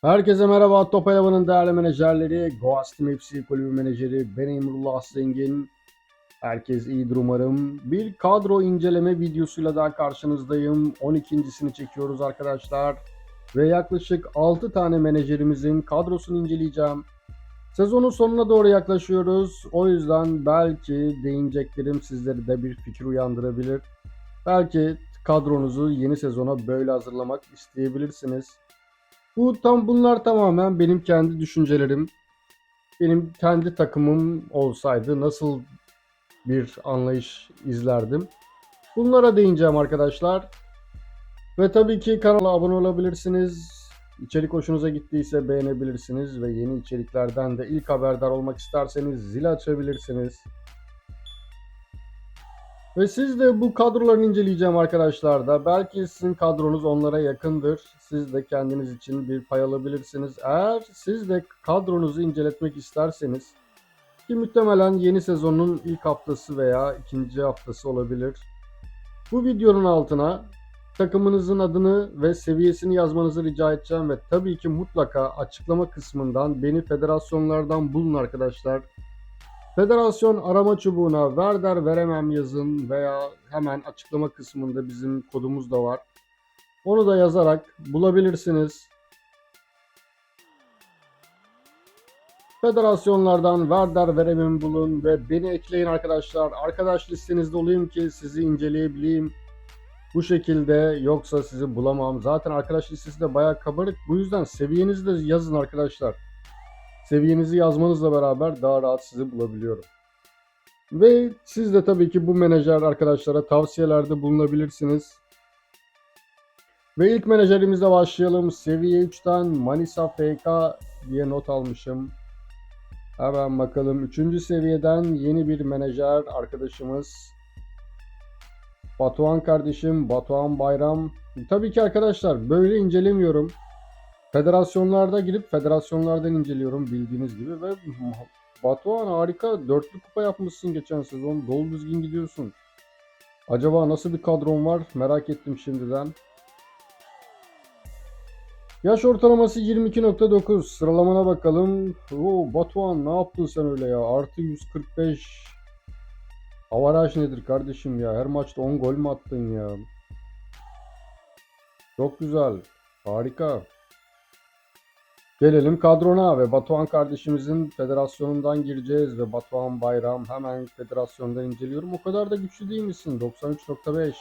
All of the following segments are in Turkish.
Herkese merhaba. Top Eleven'ın değerli menajerleri, Goast Team FC kulübü menajeri ben Emrullah Zengin. Herkes iyidir umarım. Bir kadro inceleme videosuyla daha karşınızdayım. 12.sini çekiyoruz arkadaşlar. Ve yaklaşık 6 tane menajerimizin kadrosunu inceleyeceğim. Sezonun sonuna doğru yaklaşıyoruz. O yüzden belki değineceklerim sizlere de bir fikir uyandırabilir. Belki kadronuzu yeni sezona böyle hazırlamak isteyebilirsiniz. Bunlar tamamen benim kendi düşüncelerim. Benim kendi takımım olsaydı nasıl bir anlayış izlerdim. Bunlara değineceğim arkadaşlar. Ve tabii ki kanala abone olabilirsiniz. İçerik hoşunuza gittiyse beğenebilirsiniz ve yeni içeriklerden de ilk haberdar olmak isterseniz zil açabilirsiniz. Ve siz de bu kadrolarını inceleyeceğim arkadaşlar da. Belki sizin kadronuz onlara yakındır. Siz de kendiniz için bir pay alabilirsiniz. Eğer siz de kadronuzu inceletmek isterseniz, ki muhtemelen yeni sezonun ilk haftası veya ikinci haftası olabilir. Bu videonun altına takımınızın adını ve seviyesini yazmanızı rica edeceğim ve tabii ki mutlaka açıklama kısmından beni federasyonlardan bulun arkadaşlar. Federasyon arama çubuğuna Werder veremem yazın veya hemen açıklama kısmında bizim kodumuz da var. Onu da yazarak bulabilirsiniz. Federasyonlardan Werder veremem bulun ve beni ekleyin arkadaşlar. Arkadaş listenizde olayım ki sizi inceleyebileyim. Bu şekilde yoksa sizi bulamam. Zaten arkadaş listesi de bayağı kabarık. Bu yüzden seviyenizi de yazın arkadaşlar. Seviyenizi yazmanızla beraber daha rahat sizi bulabiliyorum. Ve siz de tabii ki bu menajer arkadaşlara tavsiyelerde bulunabilirsiniz. Ve ilk menajerimizle başlayalım. Seviye 3'ten Manisa FK diye not almışım. Hemen bakalım. 3. seviyeden yeni bir menajer arkadaşımız. Batuhan kardeşim, Batuhan Bayram. Tabii ki arkadaşlar böyle incelemiyorum. Federasyonlarda girip federasyonlardan inceliyorum bildiğiniz gibi. Ve Batuhan harika. 4'lü kupa yapmışsın geçen sezon. Dolu düzgün gidiyorsun. Acaba nasıl bir kadron var? Merak ettim şimdiden. Yaş ortalaması 22.9. Sıralamana bakalım. Oo, Batuhan ne yaptın sen öyle ya? Artı 145. Avaraj nedir kardeşim ya? Her maçta 10 gol mü attın ya? Çok güzel. Harika. Gelelim kadrona ve Batuhan kardeşimizin federasyonundan gireceğiz ve Batuhan Bayram hemen federasyondan inceliyorum. O kadar da güçlü değil misin? 93.5.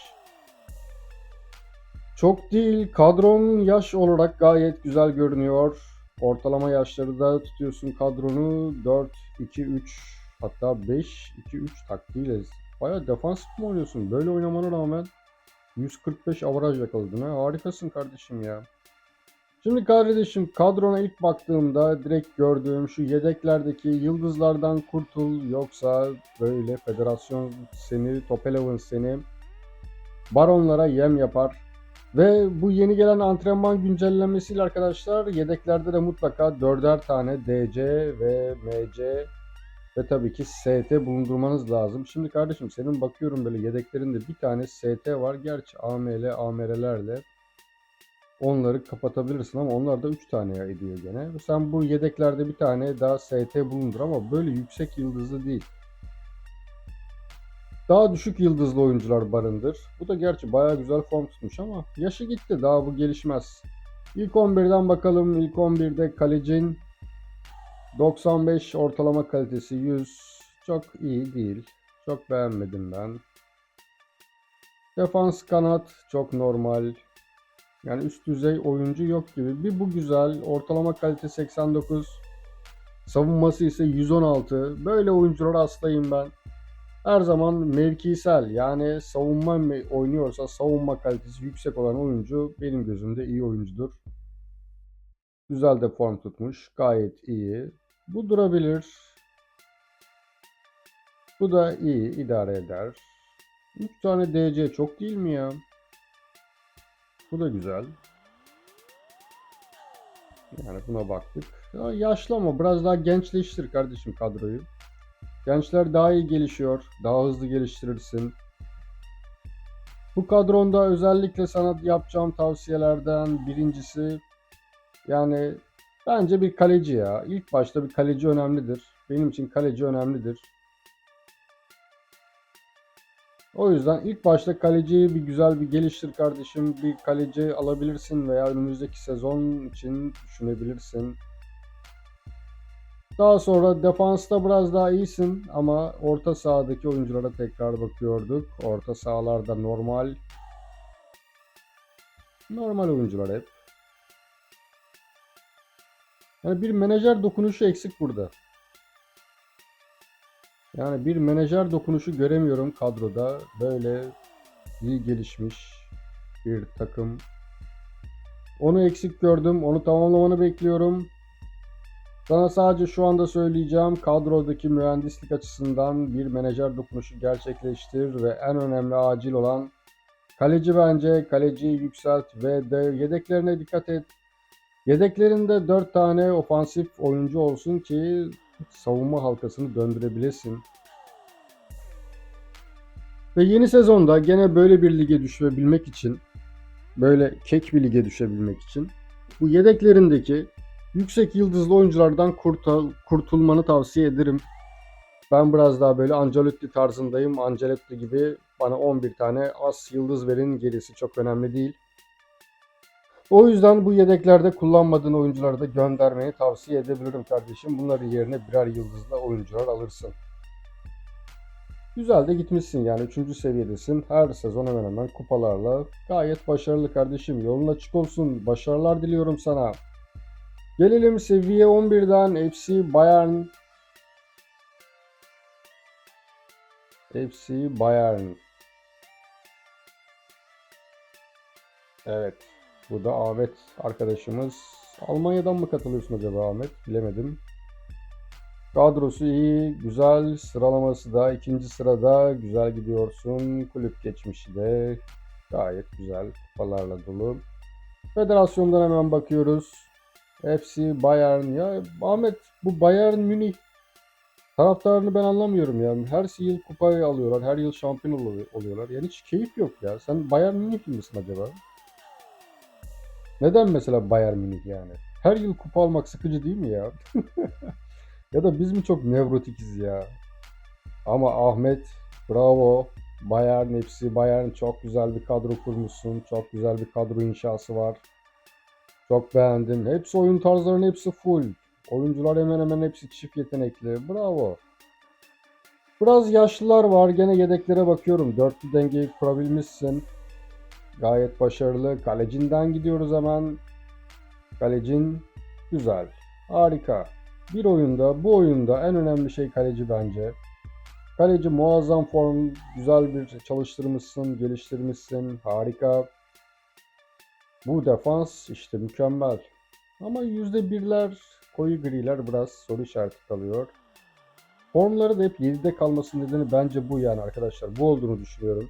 Çok değil. Kadron yaş olarak gayet güzel görünüyor. Ortalama yaşları da tutuyorsun kadronu 4, 2, 3 hatta 5, 2, 3 taktiğiyle. Baya defansif mi oynuyorsun? Böyle oynamana rağmen 145 avaraj yakaladın ha. Harikasın kardeşim ya. Şimdi kardeşim kadrona ilk baktığımda direkt gördüğüm şu yedeklerdeki yıldızlardan kurtul yoksa böyle federasyon seni, Top Eleven seni baronlara yem yapar. Ve bu yeni gelen antrenman güncellemesiyle arkadaşlar yedeklerde de mutlaka 4'er tane DC ve MC ve tabii ki ST bulundurmanız lazım. Şimdi kardeşim senin bakıyorum böyle yedeklerinde bir tane ST var. Gerçi AML, AMR'lerle onları kapatabilirsin ama onlar da 3 tane ediyor gene. Sen bu yedeklerde bir tane daha ST bulundur ama böyle yüksek yıldızlı değil. Daha düşük yıldızlı oyuncular barındır. Bu da gerçi bayağı güzel form tutmuş ama yaşı gitti, daha bu gelişmez. İlk 11'den bakalım. İlk 11'de kalecin 95, ortalama kalitesi 100. Çok iyi değil. Çok beğenmedim ben. Defans kanat çok normal. Yani üst düzey oyuncu yok gibi. Bir bu güzel. Ortalama kalite 89. Savunması ise 116. Böyle oyunculara hastayım ben. Her zaman mevkisel, yani savunma oynuyorsa savunma kalitesi yüksek olan oyuncu benim gözümde iyi oyuncudur. Güzel de form tutmuş. Gayet iyi. Bu durabilir. Bu da iyi. İdare eder. 3 tane DC çok değil mi ya? Bu da güzel. Yani buna baktık. Ya yaşlı ama biraz daha gençleştir kardeşim kadroyu. Gençler daha iyi gelişiyor. Daha hızlı geliştirirsin. Bu kadronda özellikle sana yapacağım tavsiyelerden birincisi, yani Bence bir kaleci ya. İlk başta bir kaleci önemlidir. Benim için kaleci önemlidir. O yüzden ilk başta kaleciyi bir güzel bir geliştir kardeşim. Bir kaleci alabilirsin veya önümüzdeki sezon için düşünebilirsin. Daha sonra defansta biraz daha iyisin ama orta sahadaki oyunculara tekrar bakıyorduk. Orta sahalarda normal oyuncular hep. Yani bir menajer dokunuşu eksik burada. Yani bir menajer dokunuşu göremiyorum kadroda. Böyle iyi gelişmiş bir takım. Onu eksik gördüm. Onu tamamlamanı bekliyorum. Sana sadece şu anda söyleyeceğim, kadrodaki mühendislik açısından bir menajer dokunuşu gerçekleştir ve en önemli acil olan kaleci bence. Kaleciyi yükselt ve de yedeklerine dikkat et. Yedeklerinde 4 tane ofansif oyuncu olsun ki savunma halkasını döndürebilesin. Ve yeni sezonda gene böyle bir lige düşebilmek için, böyle kek bir lige düşebilmek için bu yedeklerindeki yüksek yıldızlı oyunculardan kurtulmanı tavsiye ederim. Ben biraz daha böyle Ancelotti tarzındayım. Ancelotti gibi bana 11 tane as yıldız verin, gerisi çok önemli değil. O yüzden bu yedeklerde kullanmadığın oyuncuları da göndermeyi tavsiye edebilirim kardeşim. Bunların yerine birer yıldızlı oyuncular alırsın. Güzel de gitmişsin yani 3. seviyedesin. Her sezon hemen hemen kupalarla gayet başarılı kardeşim. Yolun açık olsun. Başarılar diliyorum sana. Gelelim seviye 11'den FC Bayern. FC Bayern. Evet. Bu da Ahmet arkadaşımız. Almanya'dan mı katılıyorsun acaba Ahmet? Bilemedim. Kadrosu iyi, güzel. Sıralaması da ikinci sırada. Güzel gidiyorsun. Kulüp geçmişi de gayet güzel. Kupalarla dolu. Federasyondan hemen bakıyoruz. FC Bayern. Ya Ahmet, bu Bayern Münih taraftarını ben anlamıyorum ya. Her yıl kupayı alıyorlar. Her yıl şampiyon oluyorlar. Yani hiç keyif yok ya. Sen Bayern Münih misin acaba? Neden mesela Bayern Münih yani? Her yıl kupa almak sıkıcı değil mi ya? Ya da biz mi çok nevrotikiz ya? Ama Ahmet, bravo. Bayern, hepsi Bayern, çok güzel bir kadro kurmuşsun. Çok güzel bir kadro inşası var. Çok beğendim. Hepsi oyun tarzlarının hepsi full. Oyuncular hemen hemen hepsi çift yetenekli. Bravo. Biraz yaşlılar var. Gene yedeklere bakıyorum. Dörtlü dengeyi kurabilmişsin. Gayet başarılı. Kalecinden gidiyoruz hemen. Kalecin güzel. Harika. Bu oyunda en önemli şey kaleci bence. Kaleci muazzam form, güzel bir çalıştırmışsın, geliştirmişsin, harika. Bu defans işte mükemmel. Ama %1'ler, koyu griler biraz soru işareti kalıyor. Formları da hep 7'de kalması nedeni bence bu yani arkadaşlar. Bu olduğunu düşünüyorum.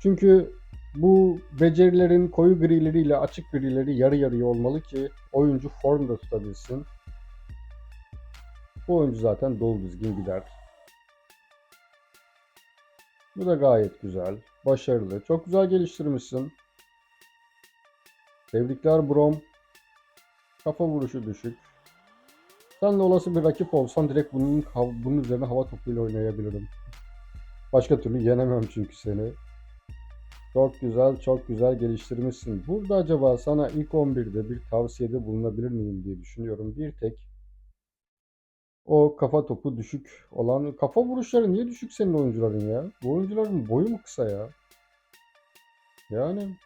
Çünkü bu becerilerin koyu grileriyle açık grileri yarı yarıya olmalı ki oyuncu formda tutabilsin. Bu oyuncu zaten dolu dizgin gider. Bu da gayet güzel. Başarılı. Çok güzel geliştirmişsin. Tebrikler Brom. Kafa vuruşu düşük. Senle olası bir rakip olsam direkt bunun üzerine hava topuyla oynayabilirim. Başka türlü yenemem çünkü seni. Çok güzel, çok güzel geliştirmişsin. Burada acaba sana ilk 11'de bir tavsiyede bulunabilir miyim diye düşünüyorum. Bir tek o kafa topu düşük olan kafa vuruşları niye düşük senin oyuncuların ya? Bu oyuncuların boyu mu kısa ya? Yani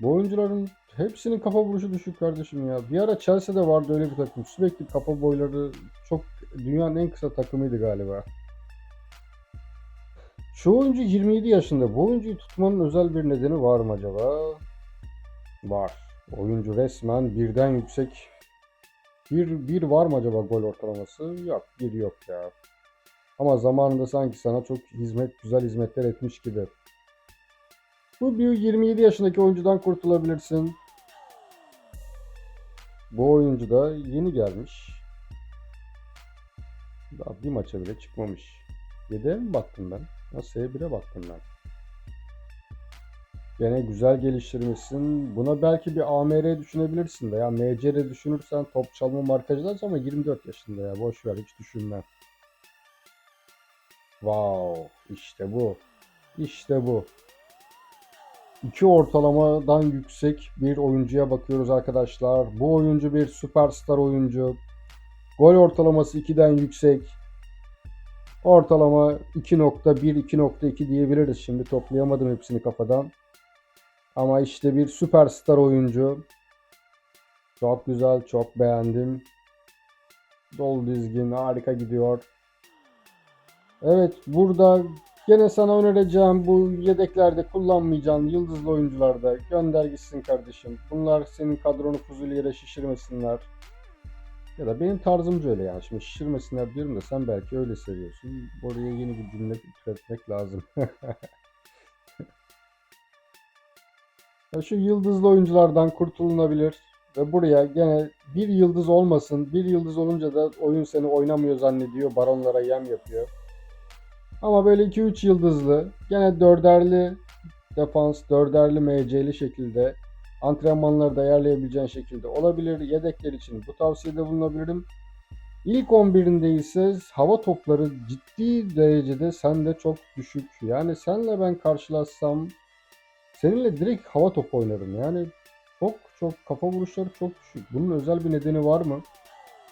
bu oyuncuların hepsinin kafa vuruşu düşük kardeşim ya. Bir ara Chelsea'de vardı öyle bir takım. Sürekli kafa boyları çok, dünyanın en kısa takımıydı galiba. Şu oyuncu 27 yaşında. Bu oyuncuyu tutmanın özel bir nedeni var mı acaba? Var. Oyuncu resmen birden yüksek. Bir var mı acaba gol ortalaması? Yok. Bir yok ya. Ama zamanında sanki sana çok güzel hizmetler etmiş gibi. Bu bir 27 yaşındaki oyuncudan kurtulabilirsin. Bu oyuncu da yeni gelmiş. Daha bir maça bile çıkmamış. 7'ye mi baktım ben? Nasıl 1'e baktım ben. Gene güzel geliştirmişsin. Buna belki bir AMR düşünebilirsin de ya MCR düşünürsen top çalma markajlar ama 24 yaşında ya boş ver hiç düşünme. Wow, işte bu. İşte bu. İki ortalamadan yüksek bir oyuncuya bakıyoruz arkadaşlar. Bu oyuncu bir süperstar oyuncu. Gol ortalaması 2'den yüksek. Ortalama 2.1, 2.2 diyebiliriz. Şimdi toplayamadım hepsini kafadan. Ama işte bir süperstar oyuncu. Çok güzel, çok beğendim. Dolu dizgin, harika gidiyor. Evet, burada gene sana önereceğim bu yedeklerde kullanmayacağın yıldızlı oyuncularda gönder gitsin kardeşim. Bunlar senin kadronu fuzuli yere şişirmesinler. Ya da benim tarzımca öyle yani. Şimdi şişirmesinler diyorum da sen belki öyle seviyorsun. Oraya yeni bir cümle türetmek lazım. Ya şu yıldızlı oyunculardan kurtulunabilir. Ve buraya gene bir yıldız olmasın. Bir yıldız olunca da oyun seni oynamıyor zannediyor. Baronlara yem yapıyor. Ama böyle 2-3 yıldızlı, gene dörderli defans, dörderli MC'li şekilde antrenmanları da ayarlayabileceğin şekilde olabilir. Yedekler için bu tavsiyede bulunabilirim. İlk 11'inde ise hava topları ciddi derecede sende çok düşük. Yani senle ben karşılaşsam seninle direkt hava topu oynarım. Yani çok çok kafa vuruşları çok düşük. Bunun özel bir nedeni var mı?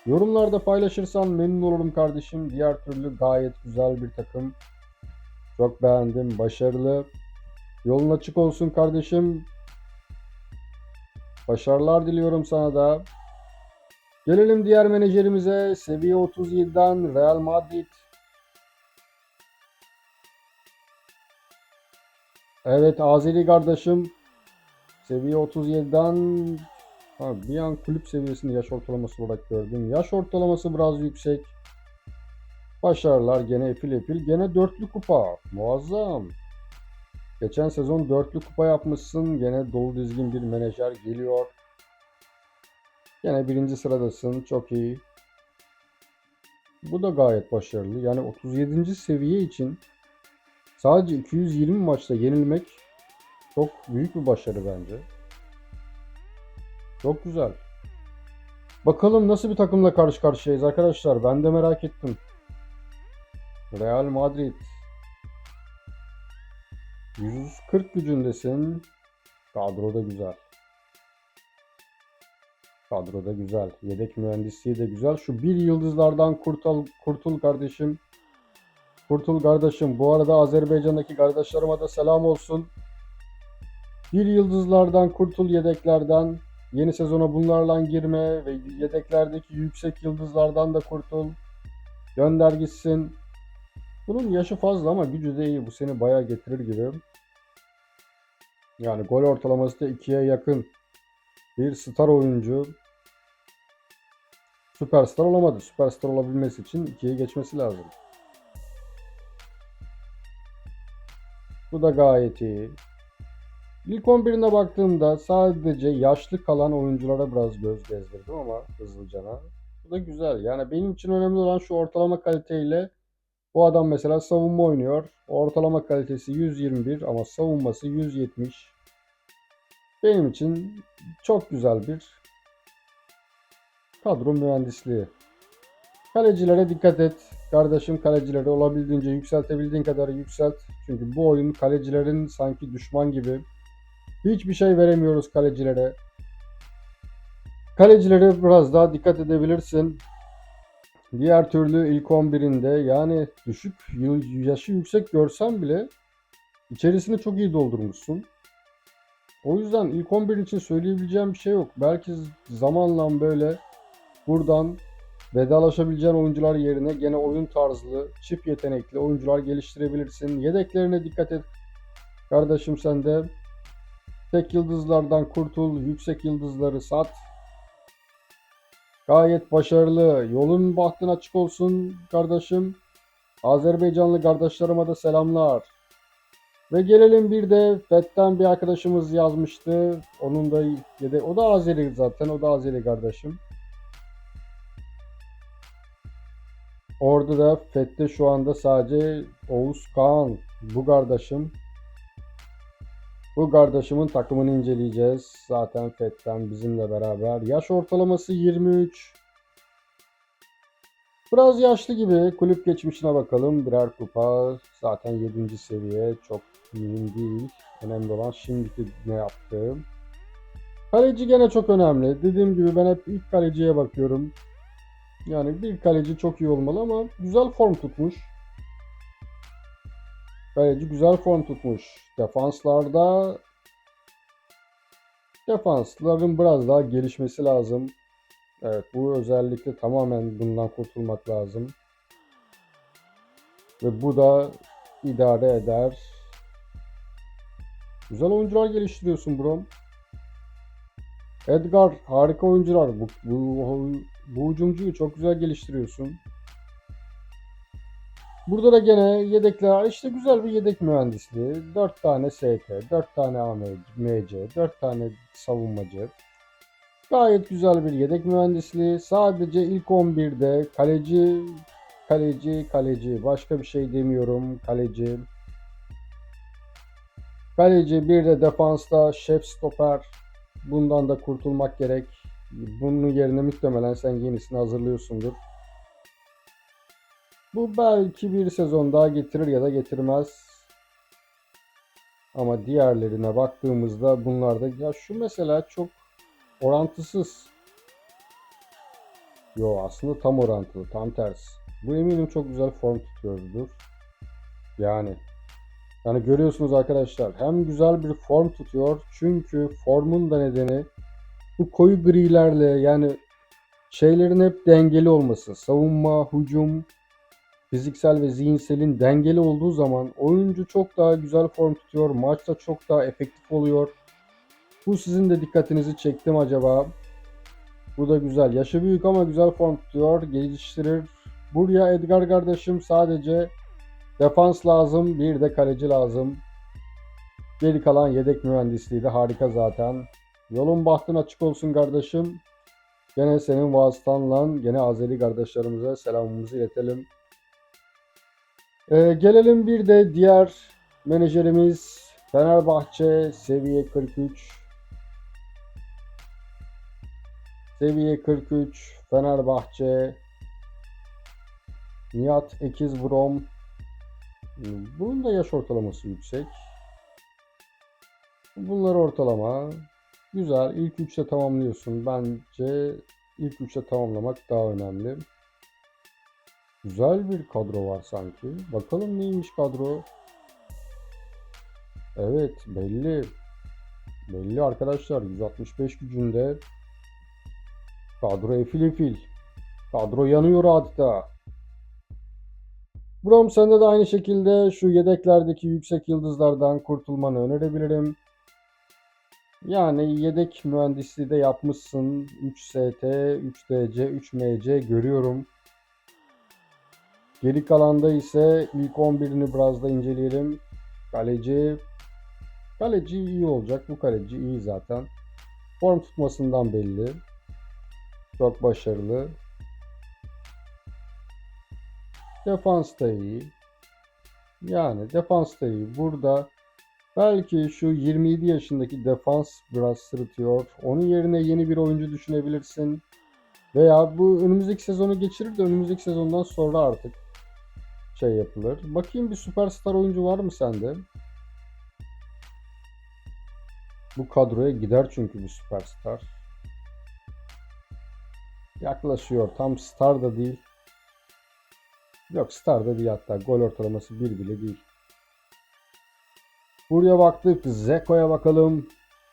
Yorumlarda paylaşırsan memnun olurum kardeşim. Diğer türlü gayet güzel bir takım. Çok beğendim. Başarılı. Yolun açık olsun kardeşim. Başarılar diliyorum sana da. Gelelim diğer menajerimize. Seviye 37'den Real Madrid. Evet Azeri kardeşim. Seviye 37'den bir an kulüp seviyesini yaş ortalaması olarak gördüm. Yaş ortalaması biraz yüksek. Başarılar gene efil efil. Gene dörtlü kupa. Muazzam. Geçen sezon dörtlü kupa yapmışsın. Gene dolu dizgin bir menajer geliyor. Gene birinci sıradasın. Çok iyi. Bu da gayet başarılı. Yani 37. seviye için sadece 220 maçta yenilmek çok büyük bir başarı bence. Çok güzel. Bakalım nasıl bir takımla karşı karşıyayız arkadaşlar. Ben de merak ettim. Real Madrid. 140 gücündesin. Kadroda güzel. Kadroda güzel. Yedek mühendisliği de güzel. Şu bir yıldızlardan kurtul kardeşim. Kurtul kardeşim. Bu arada Azerbaycan'daki kardeşlerime de selam olsun. Bir yıldızlardan kurtul yedeklerden. Yeni sezona bunlarla girme ve yedeklerdeki yüksek yıldızlardan da kurtul. Gönder gitsin. Bunun yaşı fazla ama gücü de iyi. Bu seni bayağı getirir gibi. Yani gol ortalaması da 2'ye yakın. Bir star oyuncu. Süperstar olamadı. Süperstar olabilmesi için 2'ye geçmesi lazım. Bu da gayet iyi. İlk 11'ine baktığımda sadece yaşlı kalan oyunculara biraz göz gezdirdim ama hızlıcana. Bu da güzel. Yani benim için önemli olan şu ortalama kaliteyle bu adam mesela savunma oynuyor. Ortalama kalitesi 121 ama savunması 170. Benim için çok güzel bir kadro mühendisliği. Kalecilere dikkat et. Kardeşim kalecileri olabildiğince yükseltebildiğin kadar yükselt. Çünkü bu oyun kalecilerin sanki düşman gibi. Hiçbir şey veremiyoruz kalecilere. Kalecilere biraz daha dikkat edebilirsin. Diğer türlü ilk 11'inde yani düşük yaşı yüksek görsem bile içerisini çok iyi doldurmuşsun. O yüzden ilk 11 için söyleyebileceğim bir şey yok. Belki zamanla böyle buradan vedalaşabileceğin oyuncular yerine gene oyun tarzlı, çift yetenekli oyuncular geliştirebilirsin. Yedeklerine dikkat et. Kardeşim sen de tek yıldızlardan kurtul, yüksek yıldızları sat. Gayet başarılı. Yolun bahtın açık olsun kardeşim. Azerbaycanlı kardeşlerime de selamlar. Ve gelelim bir de FET'ten bir arkadaşımız yazmıştı. Onun da o da Azeri zaten. O da Azeri kardeşim. Orada da FET'te şu anda sadece Oğuz Kağan bu kardeşim. Bu kardeşimin takımını inceleyeceğiz. Zaten FET'ten bizimle beraber. Yaş ortalaması 23. Biraz yaşlı gibi. Kulüp geçmişine bakalım. Birer kupa. Zaten 7. seviye. Çok mühim değil. Önemli olan şimdiki ne yaptığım. Kaleci gene çok önemli. Dediğim gibi ben hep ilk kaleciye bakıyorum. Yani bir kaleci çok iyi olmalı ama güzel form tutmuş. Kaleci güzel form tutmuş. Defansların biraz daha gelişmesi lazım. Evet, bu özellikle tamamen bundan kurtulmak lazım. Ve bu da idare eder. Güzel oyuncular geliştiriyorsun bro. Edgar harika oyuncular. Bu hücumcuyu çok güzel geliştiriyorsun. Burada da gene yedekler işte güzel bir yedek mühendisliği. 4 tane ST, 4 tane AMC, 4 tane savunmacı. Gayet güzel bir yedek mühendisliği. Sadece ilk 11'de kaleci. Başka bir şey demiyorum. Kaleci. Kaleci bir de defansta şef stoper. Bundan da kurtulmak gerek. Bunun yerine muhtemelen sen yenisini hazırlıyorsundur. Bu belki bir sezon daha getirir ya da getirmez. Ama diğerlerine baktığımızda bunlar da ya şu mesela çok orantısız. Yo aslında tam orantılı, tam tersi. Bu eminim çok güzel form tutuyordur. Yani yani görüyorsunuz arkadaşlar hem güzel bir form tutuyor çünkü formun da nedeni bu koyu grilerle yani şeylerin hep dengeli olması. Savunma, hücum, fiziksel ve zihinselin dengeli olduğu zaman oyuncu çok daha güzel form tutuyor. Maçta çok daha efektif oluyor. Bu sizin de dikkatinizi çekti mi acaba? Bu da güzel. Yaşı büyük ama güzel form tutuyor. Geliştirir. Buraya Edgar kardeşim sadece defans lazım. Bir de kaleci lazım. Geri kalan yedek mühendisliği de harika zaten. Yolun bahtın açık olsun kardeşim. Gene senin vasıtanla gene Azeri kardeşlerimize selamımızı iletelim. Gelelim bir de diğer menajerimiz Fenerbahçe seviye 43. Seviye 43 Fenerbahçe Nihat Ekizbrom. Bunun da yaş ortalaması yüksek. Bunlar ortalama. Güzel. İlk 3'te tamamlıyorsun. Bence ilk 3'te tamamlamak daha önemli. Güzel bir kadro var sanki. Bakalım neymiş kadro. Evet belli. Belli arkadaşlar. 165 gücünde. Kadro efil efil. Kadro yanıyor adeta. Brom sende de aynı şekilde şu yedeklerdeki yüksek yıldızlardan kurtulmanı önerebilirim. Yani yedek mühendisliği de yapmışsın. 3 ST, 3 DC, 3 MC görüyorum. Geri kalanda ise ilk 11'ini biraz da inceleyelim. Kaleci. Kaleci iyi olacak. Bu kaleci iyi zaten. Form tutmasından belli. Çok başarılı. Defans da iyi. Yani defans da iyi. Burada belki şu 27 yaşındaki defans biraz sırıtıyor. Onun yerine yeni bir oyuncu düşünebilirsin. Veya bu önümüzdeki sezonu geçirir de önümüzdeki sezondan sonra artık şey yapılır. Bakayım bir süperstar oyuncu var mı sende? Bu kadroya gider çünkü bir süperstar. Yaklaşıyor. Tam star da değil. Yok star da değil hatta. Gol ortalaması 1 bile değil. Buraya baktık. Zeko'ya bakalım.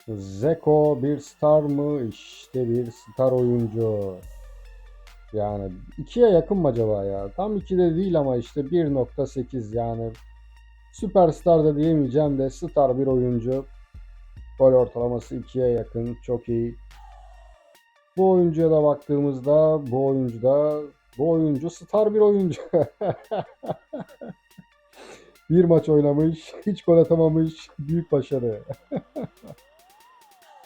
Zeko bir star mı? İşte bir star oyuncu. Yani 2'ye yakın mı acaba ya? Tam 2'de değil ama işte 1.8 yani. Süperstar da diyemeyeceğim de star bir oyuncu. Gol ortalaması 2'ye yakın. Çok iyi. Bu oyuncuya da baktığımızda bu oyuncu star bir oyuncu. Bir maç oynamış, hiç gol atamamış. Büyük başarı.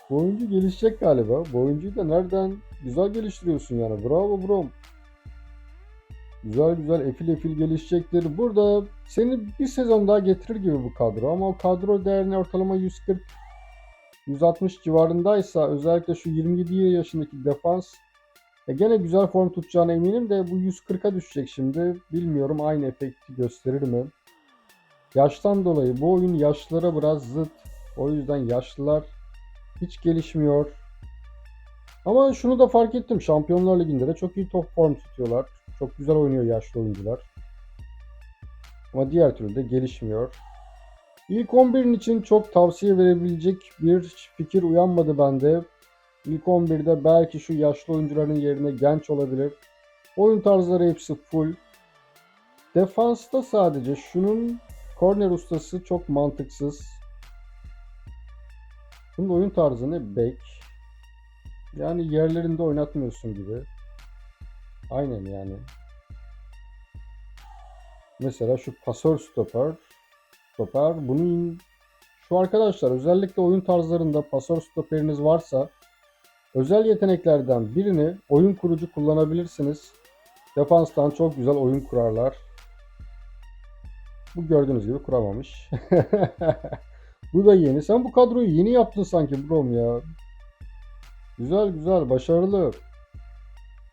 Bu oyuncu gelişecek galiba. Bu oyuncuyu da nereden güzel geliştiriyorsun yani. Bravo bro. Güzel güzel efil efil gelişecektir. Burada seni bir sezon daha getirir gibi bu kadro ama o kadro değerini ortalama 140-160 civarındaysa özellikle şu 27 yaşındaki defans gene güzel form tutacağına eminim de bu 140'a düşecek şimdi. Bilmiyorum aynı efekti gösterir mi? Yaştan dolayı bu oyun yaşlılara biraz zıt. O yüzden yaşlılar hiç gelişmiyor. Ama şunu da fark ettim. Şampiyonlar Ligi'nde de çok iyi top form tutuyorlar. Çok güzel oynuyor yaşlı oyuncular. Ama diğer türlü de gelişmiyor. İlk 11'in için çok tavsiye verebilecek bir fikir uyanmadı bende. İlk 11'de belki şu yaşlı oyuncuların yerine genç olabilir. Oyun tarzları hepsi full. Defansta sadece şunun korner ustası çok mantıksız. Bunun oyun tarzı ne? Bek. Yani yerlerinde oynatmıyorsun gibi. Aynen yani. Mesela şu pasör stoper. Bunun şu arkadaşlar özellikle oyun tarzlarında pasör stoperiniz varsa özel yeteneklerden birini oyun kurucu kullanabilirsiniz. Defanstan çok güzel oyun kurarlar. Bu gördüğünüz gibi kuramamış. Bu da yeni. Sen bu kadroyu yeni yaptın sanki brom ya. Güzel güzel başarılı.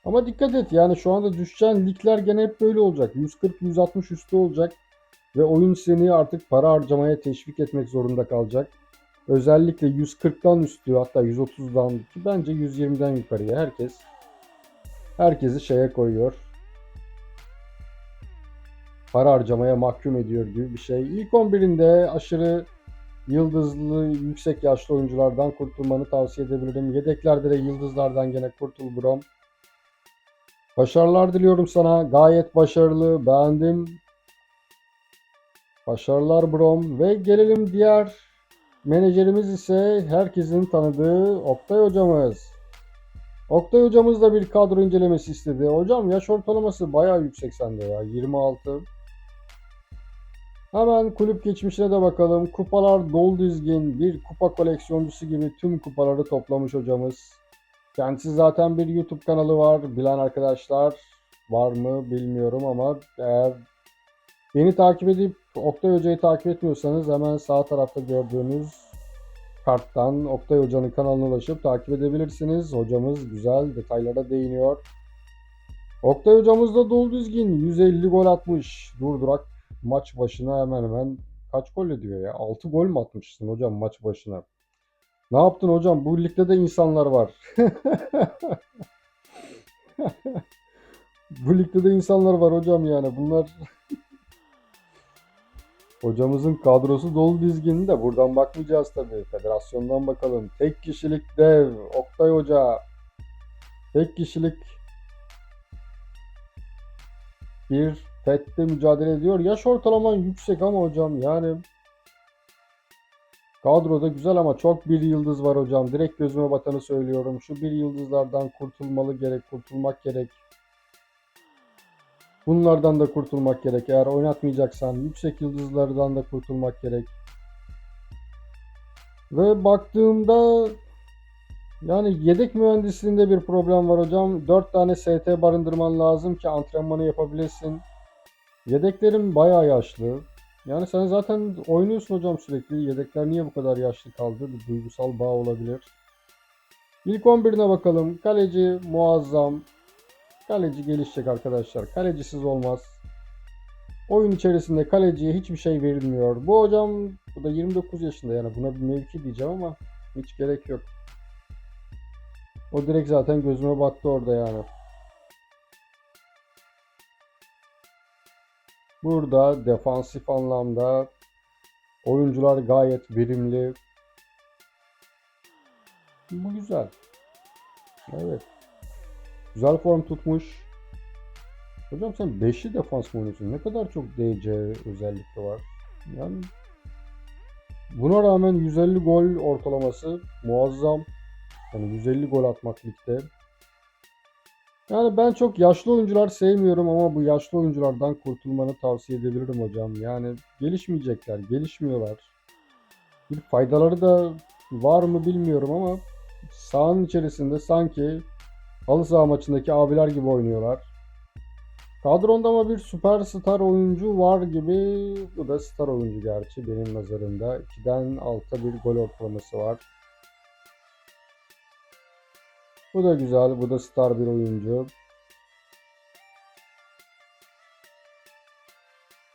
Ama dikkat et yani şu anda düşeceğin ligler gene hep böyle olacak. 140-160 üstü olacak. Ve oyun seni artık para harcamaya teşvik etmek zorunda kalacak. Özellikle 140'tan üstü hatta 130'dan ki bence 120'den yukarıya herkesi şeye koyuyor. Para harcamaya mahkum ediyor gibi bir şey. İlk 11'inde aşırı yıldızlı yüksek yaşlı oyunculardan kurtulmanı tavsiye edebilirim. Yedeklerde de yıldızlardan gene kurtul brom. Başarılar diliyorum sana. Gayet başarılı. Beğendim. Başarılar brom. Ve gelelim diğer menajerimiz ise herkesin tanıdığı Oktay hocamız. Oktay hocamız da bir kadro incelemesi istedi. Hocam yaş ortalaması bayağı yüksek sende ya. 26. Hemen kulüp geçmişine de bakalım. Kupalar dolu dizgin. Bir kupa koleksiyoncusu gibi tüm kupaları toplamış hocamız. Kendisi zaten bir YouTube kanalı var. Bilen arkadaşlar var mı bilmiyorum ama eğer beni takip edip Oktay Hoca'yı takip etmiyorsanız hemen sağ tarafta gördüğünüz karttan Oktay Hoca'nın kanalına ulaşıp takip edebilirsiniz. Hocamız güzel detaylara değiniyor. Oktay Hocamız da dolu dizgin 150 gol atmış. Durdurak maç başına hemen hemen kaç gol ediyor ya? 6 gol mü atmışsın hocam maç başına? Ne yaptın hocam? Bu ligde de insanlar var. Bu ligde de insanlar var hocam yani. Bunlar hocamızın kadrosu dolu dizgin de buradan bakmayacağız tabii. Federasyondan bakalım. Tek kişilik dev Oktay Hoca. Tek kişilik bir fette mücadele ediyor. Yaş ortalaman yüksek ama hocam yani kadroda güzel ama çok bir yıldız var hocam. Direkt gözüme batanı söylüyorum. Şu bir yıldızlardan kurtulmak gerek. Bunlardan da kurtulmak gerek. Eğer oynatmayacaksan yüksek yıldızlardan da kurtulmak gerek. Ve baktığımda yani yedek mühendisliğinde bir problem var hocam. 4 tane ST barındırman lazım ki antrenmanı yapabilesin. Yedeklerim bayağı yaşlı. Yani sen zaten oynuyorsun hocam sürekli. Yedekler niye bu kadar yaşlı kaldı? Bir duygusal bağ olabilir. İlk 11'ine bakalım. Kaleci muazzam. Kaleci gelişecek arkadaşlar. Kalecisiz olmaz. Oyun içerisinde kaleciye hiçbir şey verilmiyor. Bu hocam bu da 29 yaşında yani buna bir mevki diyeceğim ama hiç gerek yok. O direkt zaten gözüme battı orada yani. Burada defansif anlamda oyuncular gayet verimli. Bu güzel. Evet. Güzel form tutmuş. Hocam sen 5'li defans mı oynuyorsun? Ne kadar çok DC özellikle var. Yani buna rağmen 150 gol ortalaması muazzam. Yani 150 gol atmak ligde. Yani ben çok yaşlı oyuncular sevmiyorum ama bu yaşlı oyunculardan kurtulmanı tavsiye edebilirim hocam. Yani gelişmeyecekler, gelişmiyorlar. Bir faydaları da var mı bilmiyorum ama sahanın içerisinde sanki halı saha maçındaki abiler gibi oynuyorlar. Kadronda ama bir süperstar oyuncu var gibi. Bu da star oyuncu gerçi benim nazarımda. 2'den 6'a bir gol ortalaması var. Bu da güzel. Bu da star bir oyuncu.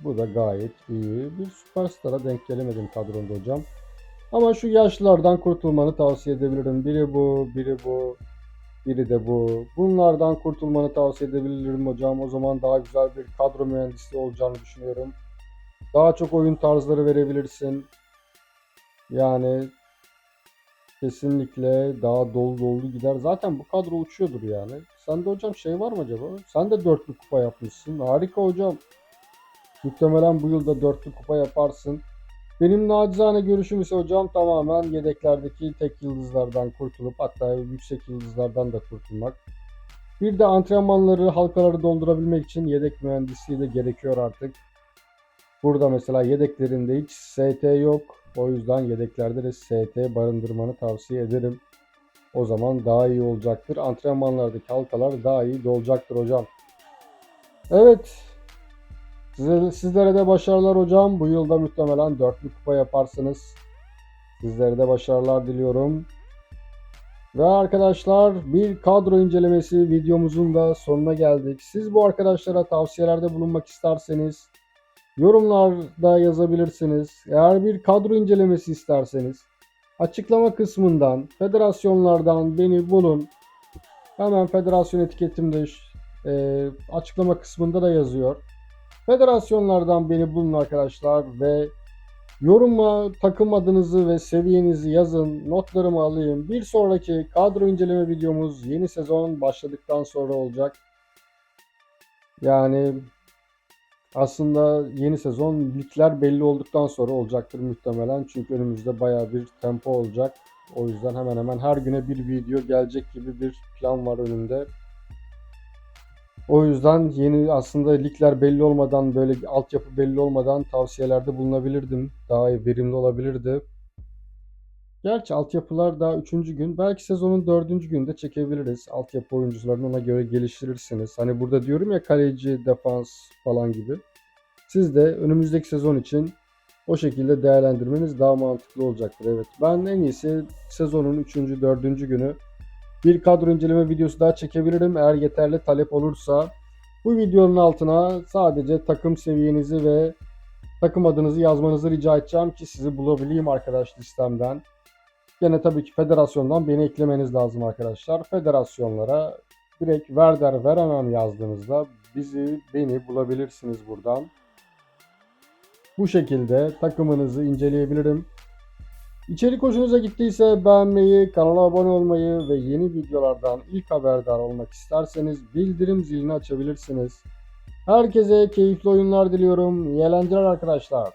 Bu da gayet iyi. Bir süperstara denk gelemedim kadronda hocam. Ama şu yaşlılardan kurtulmanı tavsiye edebilirim. Biri bu, biri bu, biri de bu. Bunlardan kurtulmanı tavsiye edebilirim hocam. O zaman daha güzel bir kadro mühendisliği olacağını düşünüyorum. Daha çok oyun tarzları verebilirsin. Yani kesinlikle daha dolu dolu gider. Zaten bu kadro uçuyordur yani. Sende hocam şey var mı acaba? Sen de dörtlü kupa yapmışsın. Harika hocam. Muhtemelen bu yılda dörtlü kupa yaparsın. Benim nacizane görüşüm ise hocam tamamen yedeklerdeki tek yıldızlardan kurtulup hatta yüksek yıldızlardan da kurtulmak. Bir de antrenmanları, halkaları doldurabilmek için yedek mühendisliği de gerekiyor artık. Burada mesela yedeklerinde hiç ST yok. O yüzden yedeklerde de ST barındırmanı tavsiye ederim. O zaman daha iyi olacaktır. Antrenmanlardaki halkalar daha iyi olacaktır hocam. Evet. Sizlere de başarılar hocam. Bu yılda muhtemelen dörtlü kupa yaparsınız. Sizlere de başarılar diliyorum. Ve arkadaşlar bir kadro incelemesi videomuzun da sonuna geldik. Siz bu arkadaşlara tavsiyelerde bulunmak isterseniz yorumlarda yazabilirsiniz. Eğer bir kadro incelemesi isterseniz açıklama kısmından, federasyonlardan beni bulun. Hemen federasyon etiketimde açıklama kısmında da yazıyor. Federasyonlardan beni bulun arkadaşlar ve yoruma takım adınızı ve seviyenizi yazın. Notlarımı alayım. Bir sonraki kadro inceleme videomuz yeni sezon başladıktan sonra olacak. Yani aslında yeni sezon ligler belli olduktan sonra olacaktır muhtemelen. Çünkü önümüzde baya bir tempo olacak. O yüzden hemen hemen her güne bir video gelecek gibi bir plan var önümde. O yüzden yeni aslında ligler belli olmadan böyle altyapı belli olmadan tavsiyelerde bulunabilirdim. Daha verimli olabilirdi. Gerçi altyapılar daha 3. gün. Belki sezonun 4. günde çekebiliriz. Altyapı oyuncularını ona göre geliştirirsiniz. Hani burada diyorum ya kaleci, defans falan gibi. Siz de önümüzdeki sezon için o şekilde değerlendirmeniz daha mantıklı olacaktır. Evet, ben en iyisi sezonun 3. 4. günü bir kadro inceleme videosu daha çekebilirim. Eğer yeterli talep olursa bu videonun altına sadece takım seviyenizi ve takım adınızı yazmanızı rica edeceğim ki sizi bulabileyim arkadaş listemden. Gene tabii ki federasyondan beni eklemeniz lazım arkadaşlar. Federasyonlara direkt Werder veremem yazdığınızda beni bulabilirsiniz buradan. Bu şekilde takımınızı inceleyebilirim. İçerik hoşunuza gittiyse beğenmeyi, kanala abone olmayı ve yeni videolardan ilk haberdar olmak isterseniz bildirim zilini açabilirsiniz. Herkese keyifli oyunlar diliyorum. İyi eğlenceler arkadaşlar.